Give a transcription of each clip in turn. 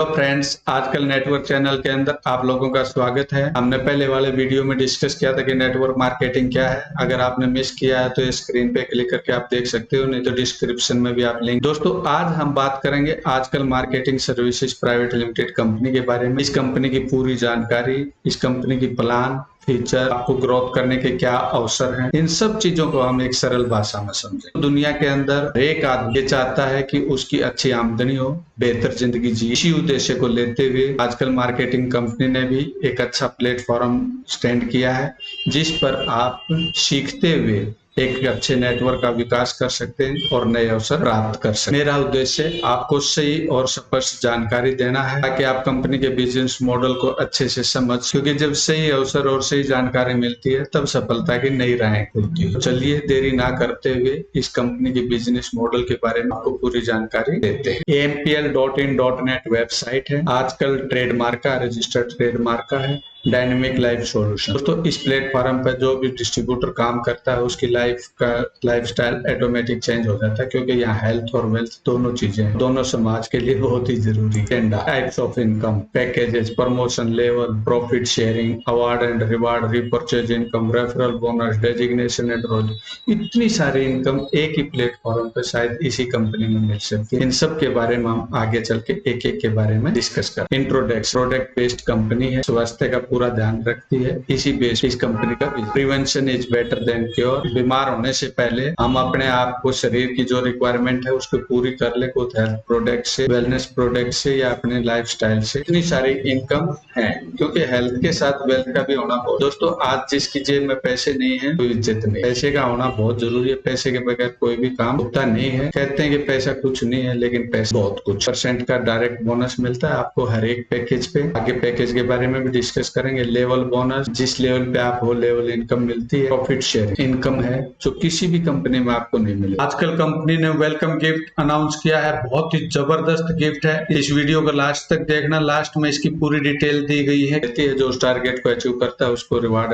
तो फ्रेंड्स, आजकल network channel के अंदर आप लोगों का स्वागत है। हमने पहले वाले वीडियो में डिस्कस किया था कि नेटवर्क मार्केटिंग क्या है। अगर आपने मिस किया है तो स्क्रीन पे क्लिक करके आप देख सकते हो, नहीं तो डिस्क्रिप्शन में भी आप लिंक। दोस्तों, आज हम बात करेंगे आजकल marketing services private limited company के बारे में। इस कंपनी की पूरी जानकारी, इस कंपनी की प्लान, फीचर, आपको ग्रोथ करने के क्या अवसर हैं, इन सब चीजों को हम एक सरल भाषा में समझें। दुनिया के अंदर एक आदमी चाहता है कि उसकी अच्छी आमदनी हो, बेहतर जिंदगी जी। इसी उद्देश्य को लेते हुए आजकल मार्केटिंग कंपनी ने भी एक अच्छा प्लेटफॉर्म स्टैंड किया है, जिस पर आप सीखते हुए एक अच्छे नेटवर्क का विकास कर सकते हैं और नए अवसर प्राप्त कर सकते हैं। मेरा उद्देश्य आपको सही और स्पष्ट जानकारी देना है ताकि आप कंपनी के बिजनेस मॉडल को अच्छे से समझ, क्योंकि जब सही अवसर और सही जानकारी मिलती है तब सफलता की नई राहें खुलती है। तो चलिए देरी ना करते हुए इस कंपनी के बिजनेस मॉडल के बारे में आपको पूरी जानकारी देते हैं। ampl.in.net वेबसाइट है, आजकल ट्रेडमार्क का रजिस्टर्ड ट्रेडमार्क का है। डायनेमिक लाइफ सॉल्यूशन, दोस्तों इस प्लेटफॉर्म पर जो भी डिस्ट्रीब्यूटर काम करता है उसकी लाइफस्टाइल ऑटोमेटिक चेंज हो जाता है, क्योंकि यहाँ हेल्थ और वेल्थ दोनों चीजें दोनों समाज के लिए बहुत ही जरूरी है। Types of income, packages, promotion level, profit sharing, award and reward, repurchase income, referral bonus, designation and role, इतनी सारी इनकम एक ही प्लेटफॉर्म पे शायद इसी कंपनी में मिल सकती है। इन सब के बारे में हम आगे चल के एक एक के बारे में डिस्कस करें। इंट्रोडक्शन, प्रोडक्ट बेस्ड कंपनी है, स्वास्थ्य का पूरा ध्यान रखती है। इसी बेस इस कंपनी का prevention is better than cure, बीमार होने से पहले हम अपने आप को शरीर की जो रिक्वायरमेंट है उसको पूरी कर ले, कुछ हेल्थ प्रोडक्ट से, वेलनेस प्रोडक्ट से या अपने लाइफस्टाइल से। इतनी सारी इनकम है, क्योंकि हेल्थ के साथ वेल्थ का भी होना बहुत। दोस्तों, आज जिसकी जेब में पैसे नहीं है कोई इज्जत नहीं। पैसे का होना बहुत जरूरी है, पैसे के बगैर कोई भी काम होता नहीं है। कहते हैं कि पैसा कुछ नहीं है, लेकिन पैसा बहुत कुछ। % का डायरेक्ट बोनस मिलता है आपको हर एक पैकेज पे। आगे पैकेज के बारे में भी डिस्कस करेंगे। लेवल बोनस, जिस लेवल पे आप हो लेवल इनकम मिलती है। प्रॉफिट शेयरिंग इनकम है जो किसी भी कंपनी में आपको नहीं मिले। आजकल कंपनी ने वेलकम गिफ्ट अनाउंस किया है, बहुत ही जबरदस्त गिफ्ट है। इस वीडियो को लास्ट तक देखना, लास्ट में इसकी पूरी डिटेल दी गई है। जो उस टारगेट को अचीव करता है उसको रिवार्ड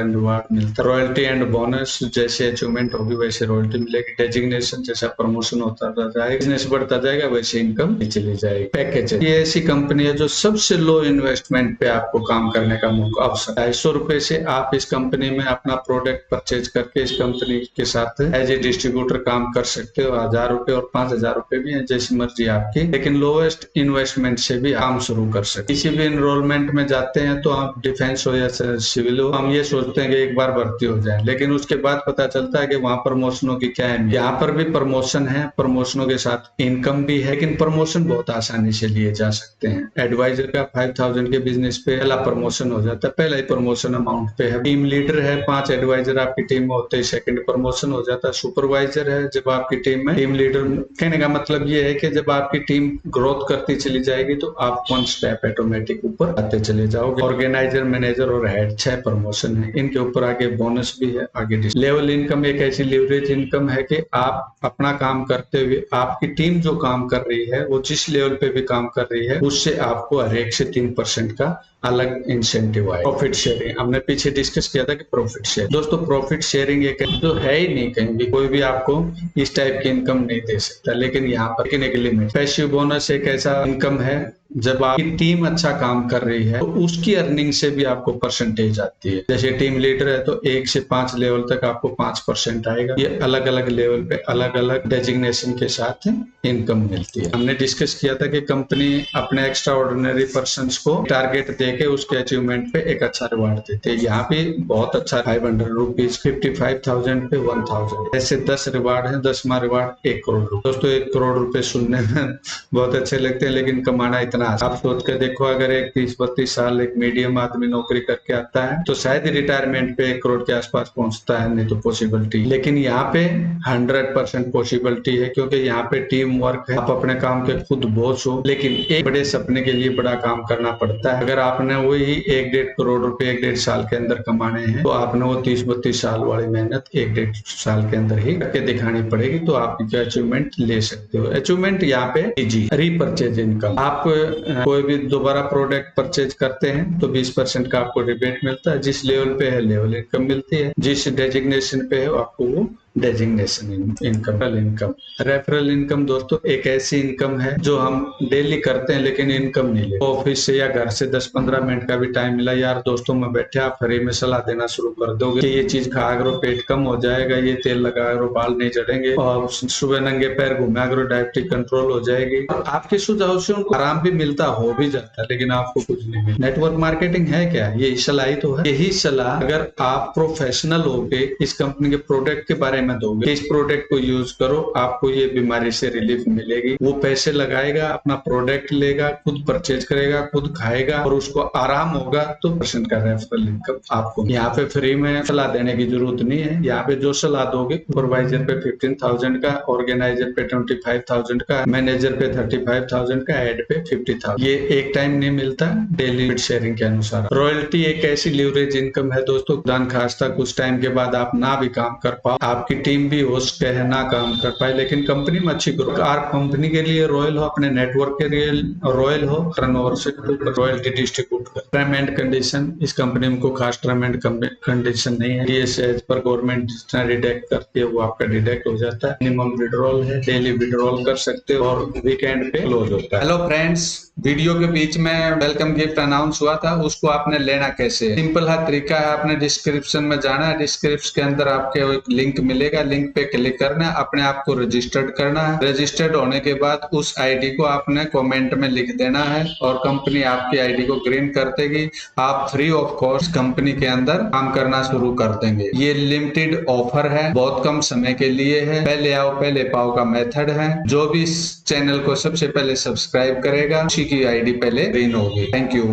मिलता है। रॉयल्टी एंड बोनस, जैसे अचीवमेंट होगी वैसे रॉयल्टी मिलेगी। डेजिग्नेशन, जैसा प्रमोशन होता जाएगा, बिजनेस बढ़ता जाएगा, वैसे इनकम चली जाएगी। पैकेज, ये ऐसी कंपनी है जो सबसे लो इन्वेस्टमेंट पे आपको काम करने का मौका अवसर। 250 रुपए से आप इस कंपनी में अपना प्रोडक्ट परचेज करके इस कंपनी के साथ एज ए डिस्ट्रीब्यूटर काम कर सकते हो। 1000 रुपए और 5000 रुपए भी है, जैसी मर्जी आपकी, लेकिन लोएस्ट इन्वेस्टमेंट से भी काम शुरू कर सकते। किसी भी एनरोलमेंट में जाते हैं तो आप डिफेंस हो या सिविल हो, हम ये सोचते हैं कि एक बार भर्ती हो जाए, लेकिन उसके बाद पता चलता है कि वहाँ प्रमोशनों की क्या है। यहाँ पर भी प्रमोशन है, प्रमोशनों के साथ इनकम भी है, लेकिन प्रमोशन बहुत आसानी से लिए जा सकते हैं। एडवाइजर का 5000 के बिजनेस पे पहला प्रमोशन हो जाता है, पहला ही प्रमोशन अमाउंट पे है। टीम लीडर है, 5 एडवाइजर आपकी टीम में होते ही सेकंड प्रमोशन हो जाता है। सुपरवाइजर है, जब आपकी टीम में टीम लीडर, कहने का मतलब ये है कि जब आपकी टीम ग्रोथ करती चली जाएगी तो आप 1 स्टेप ऑटोमेटिक ऊपर आते चले जाओगे। ऑर्गेनाइजर, मैनेजर और हेड 6 प्रमोशन है, इनके ऊपर आगे बोनस भी है। आगे लेवल इनकम एक ऐसी लीवरेज इनकम है कि आप अपना काम करते हुए आपकी टीम जो काम कर रही है वो जिस लेवल पे भी काम कर रही है उससे आपको हर 1 से 3% का अलग इंसेंटिव आए। प्रॉफिट शेयरिंग, हमने पीछे डिस्कस किया था कि प्रॉफिट शेयर, दोस्तों प्रॉफिट शेयरिंग एक जो है ही नहीं, कहीं भी कोई भी आपको इस टाइप की इनकम नहीं दे सकता, लेकिन यहाँ पर एक लिमिट। पैसिव बोनस एक ऐसा इनकम है, जब आपकी टीम अच्छा काम कर रही है तो उसकी अर्निंग से भी आपको परसेंटेज आती है। जैसे टीम लीडर है तो 1 से 5 लेवल तक आपको 5% आएगा। ये अलग अलग लेवल पे अलग अलग डेजिग्नेशन के साथ इनकम मिलती है। हमने डिस्कस किया था कि कंपनी अपने एक्स्ट्रा ऑर्डिनरी पर्सन को टारगेट देके उसके अचीवमेंट पे एक अच्छा रिवार्ड देते हैं। यहाँ पे बहुत अच्छा 500 रुपीज, 55,000 पे 1000, ऐसे 10 रिवार्ड है। 10वां रिवार्ड 1 करोड़ रुपए। दोस्तों 1 करोड़ रुपए सुनने में बहुत अच्छे लगते हैं, लेकिन कमाना इतना, आप सोच के देखो, अगर एक 30-32 साल एक मीडियम आदमी नौकरी करके आता है तो शायद ही रिटायरमेंट पे 1 करोड़ के आसपास पहुंचता है, नहीं तो पॉसिबिलिटी। लेकिन यहाँ पे 100% पॉसिबिलिटी है, क्योंकि यहाँ पे टीम वर्क है, आप अपने काम के खुद बॉस हो, लेकिन एक बड़े सपने के लिए बड़ा काम करना पड़ता है। अगर आपने वही 1-1.5 करोड़ रुपए 1-1.5 साल के अंदर कमाने हैं तो आपने वो 30-32 साल वाली मेहनत 1-1.5 साल के अंदर ही करके दिखानी पड़ेगी, तो आप अचीवमेंट ले सकते हो। अचीवमेंट यहाँ पे इजी। रीपरचेज इनकम, आप कोई भी दोबारा प्रोडक्ट परचेज करते हैं तो 20% का आपको रिबेट मिलता है। जिस लेवल पे है लेवल इनकम मिलती है, जिस डेजिग्नेशन पे है आपको वो डेजिग्नेशन इनकम। रेफरल इनकम दोस्तों एक ऐसी इनकम है जो हम डेली करते हैं लेकिन इनकम नहीं लेते। ऑफिस से या घर से 10-15 मिनट का भी टाइम मिला, यार दोस्तों में बैठे आप फ्री में सलाह देना शुरू कर दोगे कि ये चीज खा करो पेट कम हो जाएगा, ये तेल लगा करो बाल नहीं झड़ेंगे, और सुबह नंगे पैर घूमा करो डायबिटीज कंट्रोल हो जाएगी। आपके सुझाव से उनको आराम भी मिलता हो भी जाता है, लेकिन आपको कुछ नहीं मिलता। नेटवर्क मार्केटिंग है क्या? ये सलाह ही तो है। यही सलाह अगर आप प्रोफेशनल होके इस कंपनी के प्रोडक्ट के बारे में दोगे, इस प्रोडक्ट को यूज करो, आपको ये बीमारी से रिलीफ मिलेगी। वो पैसे लगाएगा, अपना प्रोडक्ट लेगा, खुद परचेज करेगा, खुद खाएगा और उसको आराम होगा, तो % का रेफरल इनकम आपको। यहाँ पे फ्री में सलाह देने की जरूरत नहीं है। यहाँ पे जो सलाह दोगे, सुपरवाइजर पे 15,000 का, ऑर्गेनाइजर पे 25,000 का, मैनेजर पे 35,000 का, हेड पे 50,000। ये एक टाइम नहीं मिलता, डेली शेयरिंग के अनुसार। रॉयल्टी एक ऐसी लीवरेज इनकम है दोस्तों, दान खास्ता कुछ टाइम के बाद आप ना भी काम कर पाओ, आपकी टीम भी हो सके ना काम कर पाए, लेकिन कंपनी में अच्छी ग्रोथ। आप कंपनी के लिए रॉयल हो, अपने नेटवर्क के लिए रॉयल हो, टर्नओवर से रॉयल्टी डिस्ट्रीब्यूट कर। टर्म एंड कंडीशन, इस कंपनी में कोई खास टर्म एंड कंडीशन नहीं है। ये एज पर गवर्नमेंट जितना डिडक्ट करती है वो आपका डिडक्ट हो जाता है। मिनिमम विड्रॉल है, डेली विड्रॉल कर सकते हो और वीकेंड पे क्लोज होता है। हेलो फ्रेंड्स, वीडियो के बीच में वेलकम गिफ्ट अनाउंस हुआ था, उसको आपने लेना कैसे? सिंपल है, तरीका है, आपने डिस्क्रिप्शन में जाना है, डिस्क्रिप्शन के अंदर आपके एक लिंक मिलेगा, लिंक पे क्लिक करना है, अपने आप को रजिस्टर्ड करना है। रजिस्टर्ड होने के बाद उस आईडी को आपने कमेंट में लिख देना है और कंपनी आपकी आईडी को ग्रीन कर देगी। आप फ्री ऑफ कॉस्ट कंपनी के अंदर काम करना शुरू कर देंगे। ये लिमिटेड ऑफर है, बहुत कम समय के लिए है, पहले आओ पहले पाओ का मेथड है। जो भी इस चैनल को सबसे पहले सब्सक्राइब करेगा उसी की आईडी पहले ग्रीन होगी। Thank you.